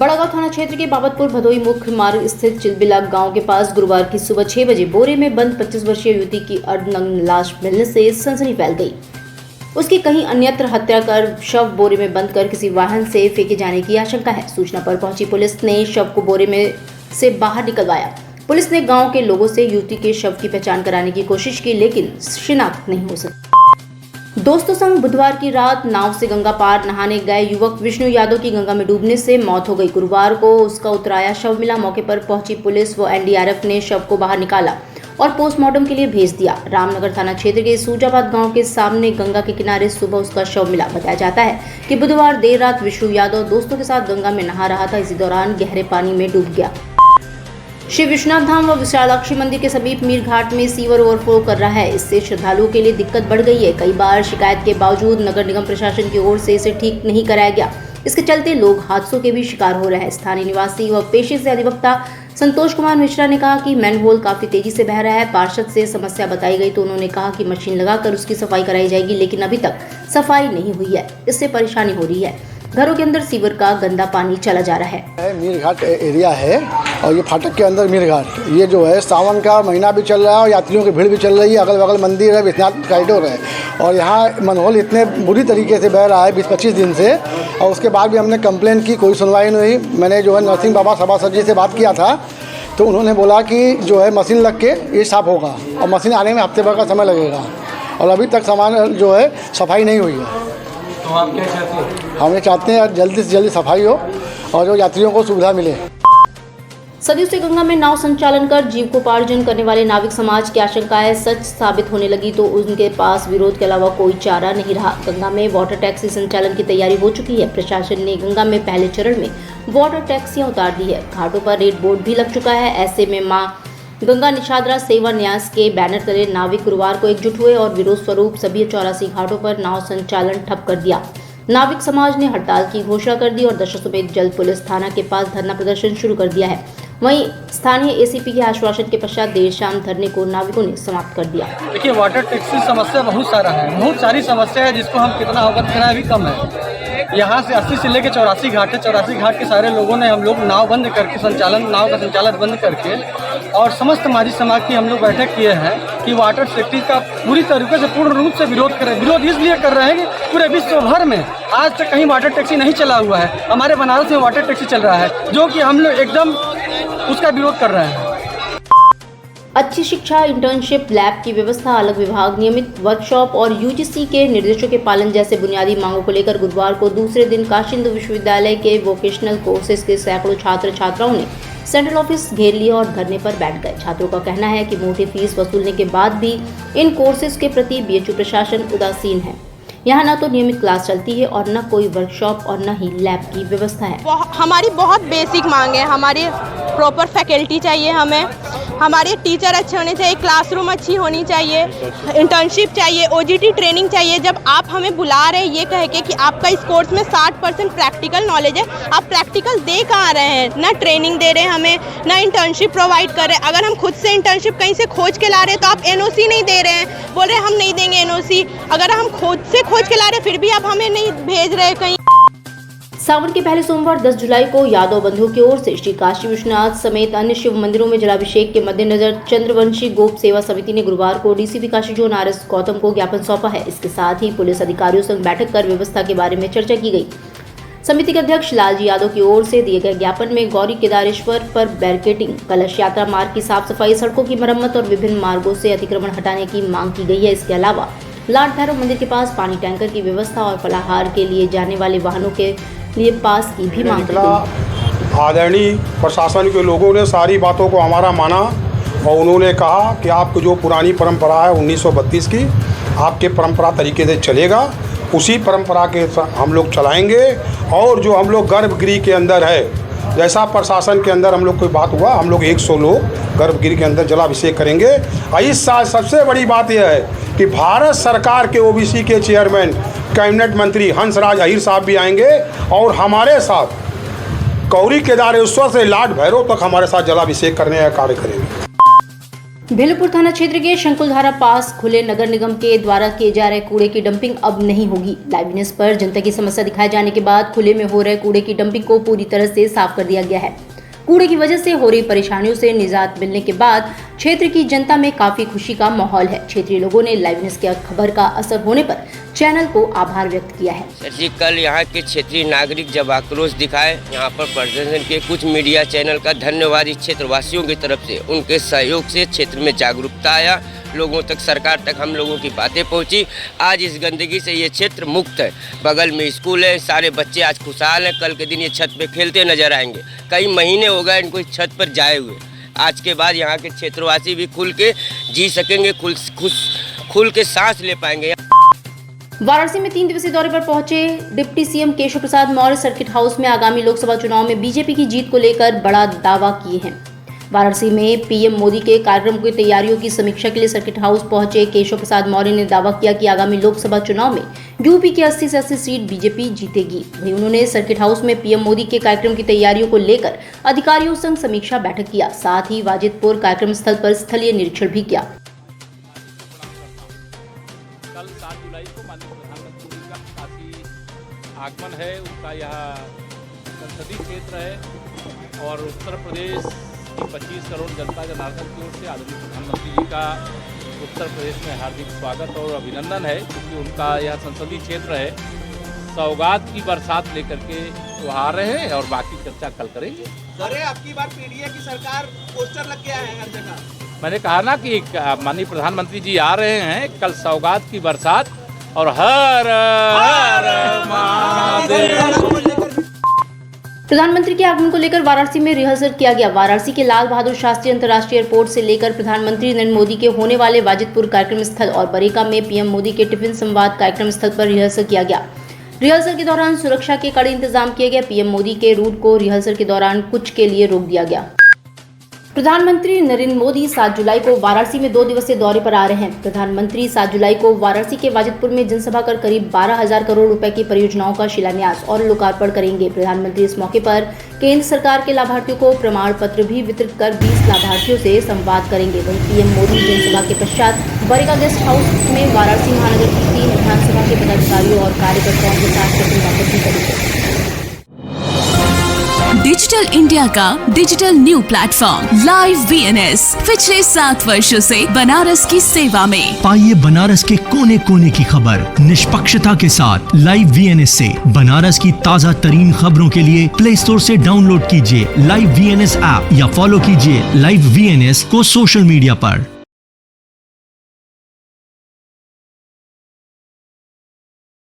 बड़ागांव थाना क्षेत्र के बाबतपुर भदोई मुख्य मार्ग स्थित चिलबिला गांव के पास गुरुवार की सुबह 6 बजे बोरे में बंद 25 वर्षीय युवती की अर्धनग्न लाश मिलने से सनसनी फैल गई। उसकी कहीं अन्यत्र हत्या कर शव बोरे में बंद कर किसी वाहन से फेंके जाने की आशंका है। सूचना पर पहुंची पुलिस ने शव को बोरे में से बाहर निकलवाया। पुलिस ने गांव के लोगों से युवती के शव की पहचान कराने की कोशिश की, लेकिन शिनाख्त नहीं हो सकी। दोस्तों संग बुधवार की रात नाव से गंगा पार नहाने गए युवक विष्णु यादव की गंगा में डूबने से मौत हो गई। गुरुवार को उसका उतराया शव मिला। मौके पर पहुंची पुलिस व एनडीआरएफ ने शव को बाहर निकाला और पोस्टमार्टम के लिए भेज दिया। रामनगर थाना क्षेत्र के सूजाबाद गांव के सामने गंगा के किनारे सुबह उसका शव मिला। बताया जाता है कि बुधवार देर रात विष्णु यादव दोस्तों के साथ गंगा में नहा रहा था। इसी दौरान गहरे पानी में डूब गया। श्री विश्वनाथ धाम व विशालाक्षी मंदिर के समीप मीर घाट में सीवर ओवरफ्लो कर रहा है। इससे श्रद्धालुओं के लिए दिक्कत बढ़ गई है। कई बार शिकायत के बावजूद नगर निगम प्रशासन की ओर से इसे ठीक नहीं कराया गया। इसके चलते लोग हादसों के भी शिकार हो रहे हैं। स्थानीय निवासी व पेशे से अधिवक्ता संतोष कुमार मिश्रा ने कहा कि मैनहोल काफी तेजी से बह रहा है। पार्षद से समस्या बताई गई तो उन्होंने कहा कि मशीन लगाकर उसकी सफाई कराई जाएगी, लेकिन अभी तक सफाई नहीं हुई है। इससे परेशानी हो रही है। घरों के अंदर सीवर का गंदा पानी चला जा रहा है। मीर घाट एरिया है और ये फाटक के अंदर मीर घाट, ये जो है सावन का महीना भी चल रहा है और यात्रियों की भीड़ भी चल रही है। अगल बगल मंदिर है, विश्वनाथ कॉरिडोर है और यहाँ मनहोल इतने बुरी तरीके से बह रहा है 20-25 दिन से। और उसके बाद भी हमने कंप्लेंट की, कोई सुनवाई नहीं हुई। मैंने जो है नरसिंह बाबा सभासद जी से बात किया था तो उन्होंने बोला कि जो है मशीन लग के ये साफ़ होगा और मशीन आने में हफ्ते भर का समय लगेगा और अभी तक सामान जो है सफाई नहीं हुई है। तो आप क्या चाहते हैं? हम ये चाहते हैं जल्दी से जल्दी सफाई हो और जो यात्रियों को सुविधा मिले। सदियों से गंगा में नाव संचालन कर जीविकोपार्जन करने वाले नाविक समाज की आशंकाएं सच साबित होने लगी तो उनके पास विरोध के अलावा कोई चारा नहीं रहा। गंगा में वाटर टैक्सी संचालन की तैयारी हो चुकी है। प्रशासन ने गंगा में पहले चरण में वाटर टैक्सियां उतार दी है। घाटों पर रेड बोर्ड भी लग चुका है। ऐसे में मां गंगा निषाद्रा सेवा न्यास के बैनर तले नाविक गुरुवार को एकजुट हुए और विरोध स्वरूप सभी 84 घाटों पर नाव संचालन ठप कर दिया। नाविक समाज ने हड़ताल की घोषणा कर दी और दशरथ समेत जल्द पुलिस थाना के पास धरना प्रदर्शन शुरू कर दिया है। वहीं स्थानीय एसीपी के आश्वासन के पश्चात देर शाम धरने को नाविकों ने समाप्त कर दिया। देखिए, वाटर टैक्सी समस्या बहुत सारी समस्या है जिसको हम कितना अवगत कराएं अभी कम है। यहाँ से 80 से लेकर 84 घाट है। 84 घाट के सारे लोगों ने हम लोग नाव बंद करके नाव का संचालन बंद करके और समस्त माझी समाज की हम लोग बैठक किए हैं कि वाटर टैक्सी का पूरी तरीके से पूर्ण रूप से विरोध करें। विरोध इसलिए कर रहे हैं कि पूरे विश्व भर में आज तक कहीं वाटर टैक्सी नहीं चला हुआ है। हमारे बनारस में वाटर टैक्सी चल रहा है जो कि हम लोग एकदम उसका विरोध कर रहे हैं। अच्छी शिक्षा, इंटर्नशिप, लैब की व्यवस्था, अलग विभाग, नियमित वर्कशॉप और यूजीसी के निर्देशों के पालन जैसे बुनियादी मांगों को लेकर गुरुवार को दूसरे दिन काशी हिंदू विश्वविद्यालय के वोकेशनल कोर्सेज के सैकड़ों छात्र छात्राओं ने सेंट्रल ऑफिस घेर लिया और धरने पर बैठ गए। छात्रों का कहना है कि मोटी फीस वसूलने के बाद भी इन कोर्सेज के प्रति बीएचयू प्रशासन उदासीन है। यहाँ न तो नियमित क्लास चलती है और न कोई वर्कशॉप और न ही लैब की व्यवस्था है। हमारी बहुत बेसिक मांग है। हमारी प्रॉपर फैकल्टी चाहिए, हमारे टीचर अच्छे होने चाहिए, क्लासरूम अच्छी होनी चाहिए, इंटर्नशिप चाहिए, ओजीटी ट्रेनिंग चाहिए। जब आप हमें बुला रहे हैं ये कह के कि आपका इस कोर्स में 60% प्रैक्टिकल नॉलेज है, आप प्रैक्टिकल दे कहाँ रहे हैं? ना ट्रेनिंग दे रहे हैं हमें, ना इंटर्नशिप प्रोवाइड कर रहे हैं। अगर हम खुद से इंटर्नशिप कहीं से खोज के ला रहे हैं तो आप एनओसी नहीं दे रहे हैं, बोल रहे हैं हम नहीं देंगे एनओसी। अगर हम खुद से खोज के ला रहे हैं फिर भी आप हमें नहीं भेज रहे कहीं। सावन के पहले सोमवार 10 जुलाई को यादव बंधुओं की ओर से श्री काशी विश्वनाथ समेत अन्य शिव मंदिरों में जलाभिषेक के मद्देनजर चंद्रवंशी गोप सेवा समिति ने गुरुवार को DCP Kashi zone RS Gautam को ज्ञापन सौंपा है। इसके साथ ही पुलिस अधिकारियों संग बैठक कर व्यवस्था के बारे में चर्चा की गई। समिति के अध्यक्ष लालजी यादव की ओर से दिए गए ज्ञापन में गौरी केदारेश्वर पर बैरिकेडिंग, कलश यात्रा मार्ग की साफ सफाई, सड़कों की मरम्मत और विभिन्न मार्गों से अतिक्रमण हटाने की मांग की गई है। इसके अलावा लाट भैरव मंदिर के पास पानी टैंकर की व्यवस्था और फलाहार के लिए जाने वाले वाहनों के लिए पास की भी मांग की गई। आदरणीय प्रशासन के लोगों ने सारी बातों को हमारा माना और उन्होंने कहा कि आपकी जो पुरानी परंपरा है 1932 की, आपके परंपरा तरीके से चलेगा, उसी परंपरा के हम लोग चलाएंगे। और जो हम लोग गर्भगृह के अंदर है, जैसा प्रशासन के अंदर हम लोग कोई बात हुआ, हम लोग 100 लोग गर्भगृह के अंदर जलाभिषेक करेंगे। इस साल सबसे बड़ी बात यह है कि भारत सरकार के ओबीसी के चेयरमैन कैबिनेट मंत्री हंसराज अहीर साहब भी आएंगे और हमारे साथ गौरी केदारेश्वर से लाट भैरव तक हमारे साथ जलाभिषेक करने का कार्य करेंगे। भेलपुर थाना क्षेत्र के शंकुलधारा पास खुले नगर निगम के द्वारा किए जा रहे कूड़े की डंपिंग अब नहीं होगी। लाइव न्यूज़ पर जनता की समस्या दिखाए जाने के बाद खुले में हो रहे कूड़े की डंपिंग को पूरी तरह से साफ कर दिया गया है। कूड़े की वजह से हो रही परेशानियों से निजात मिलने के बाद क्षेत्र की जनता में काफी खुशी का माहौल है। क्षेत्रीय लोगों ने लाइव न्यूज़ की खबर का असर होने पर चैनल को आभार व्यक्त किया है। सर जी, कल यहाँ के क्षेत्रीय नागरिक जब आक्रोश दिखाए, यहाँ पर प्रदर्शन के कुछ मीडिया चैनल का धन्यवाद इस क्षेत्रवासियों की तरफ से, उनके सहयोग से क्षेत्र में जागरूकता आया, लोगों तक, सरकार तक हम लोगों की बातें पहुंची। आज इस गंदगी से ये क्षेत्र मुक्त है। बगल में स्कूल है, सारे बच्चे आज खुशहाल हैं। कल के दिन ये छत पे खेलते नजर आएंगे। कई महीने हो गए इनको इस छत पर जाए हुए। आज के बाद यहाँ के क्षेत्रवासी भी खुल के जी सकेंगे, खुल के सांस ले पाएंगे। वाराणसी में 3 दिवसीय दौरे पर पहुंचे deputy CM Keshav Prasad Maurya circuit house में आगामी लोकसभा चुनाव में बीजेपी की जीत को लेकर बड़ा दावा किए हैं। वाराणसी में पीएम मोदी के कार्यक्रम की तैयारियों की समीक्षा के लिए सर्किट हाउस पहुंचे केशव प्रसाद मौर्य ने दावा किया कि आगामी लोकसभा चुनाव में यूपी की 80 से 80 सीट बीजेपी जीतेगी। वहीं उन्होंने सर्किट हाउस में पीएम मोदी के कार्यक्रम की तैयारियों को लेकर अधिकारियों संग समीक्षा बैठक किया। साथ ही वाजिदपुर कार्यक्रम स्थल पर स्थलीय निरीक्षण भी किया। कल 7 जुलाई को माननीय प्रधानमंत्री जी का काशी आगमन है। उनका यह संसदीय क्षेत्र है और उत्तर प्रदेश की 25 करोड़ जनता जनार्दन की ओर से आदरणीय प्रधानमंत्री जी का उत्तर प्रदेश में हार्दिक स्वागत और अभिनंदन है, क्योंकि उनका यह संसदीय क्षेत्र है। सौगात की बरसात लेकर के वो आ रहे हैं और बाकी चर्चा कल करेंगे। अरे आपकी बार पीडीए की सरकार, पोस्टर लग गया है हर जगह। मैंने कहा ना कि माननीय प्रधानमंत्री जी आ रहे हैं, कल सौगात की बरसात और हर हर महादेव। प्रधानमंत्री के आगमन को लेकर वाराणसी में रिहर्सल किया गया। वाराणसी के लाल बहादुर शास्त्री अंतर्राष्ट्रीय एयरपोर्ट से लेकर प्रधानमंत्री नरेंद्र मोदी के होने वाले वाजिदपुर कार्यक्रम स्थल और बरेका में पीएम मोदी के टिफिन संवाद कार्यक्रम स्थल पर रिहर्सल किया गया। रिहर्सल के दौरान सुरक्षा के कड़े इंतजाम किए गए। पीएम मोदी के रूट को रिहर्सल के दौरान कुछ के लिए रोक दिया गया। प्रधानमंत्री नरेंद्र मोदी 7 जुलाई को वाराणसी में 2 दिवसीय दौरे पर आ रहे हैं। प्रधानमंत्री 7 जुलाई को वाराणसी के वाजिदपुर में जनसभा कर करीब 12,000 करोड़ रुपए की परियोजनाओं का शिलान्यास और लोकार्पण करेंगे। प्रधानमंत्री इस मौके पर केंद्र सरकार के लाभार्थियों को प्रमाण पत्र भी वितरित कर 20 लाभार्थियों से संवाद करेंगे। वहीं पीएम मोदी जनसभा के पश्चात बरेका गेस्ट हाउस में वाराणसी महानगर की 3 विधानसभा के पदाधिकारियों और कार्यकर्ताओं के साथ बैठक भी करेंगे। डिजिटल इंडिया का digital new platform live VNS पिछले 7 वर्षों से बनारस की सेवा में। पाइए बनारस के कोने कोने की खबर निष्पक्षता के साथ। लाइव वीएनएस से बनारस की ताज़ा तरीन खबरों के लिए प्ले स्टोर से डाउनलोड कीजिए लाइव वीएनएस ऐप या फॉलो कीजिए लाइव वीएनएस को सोशल मीडिया पर।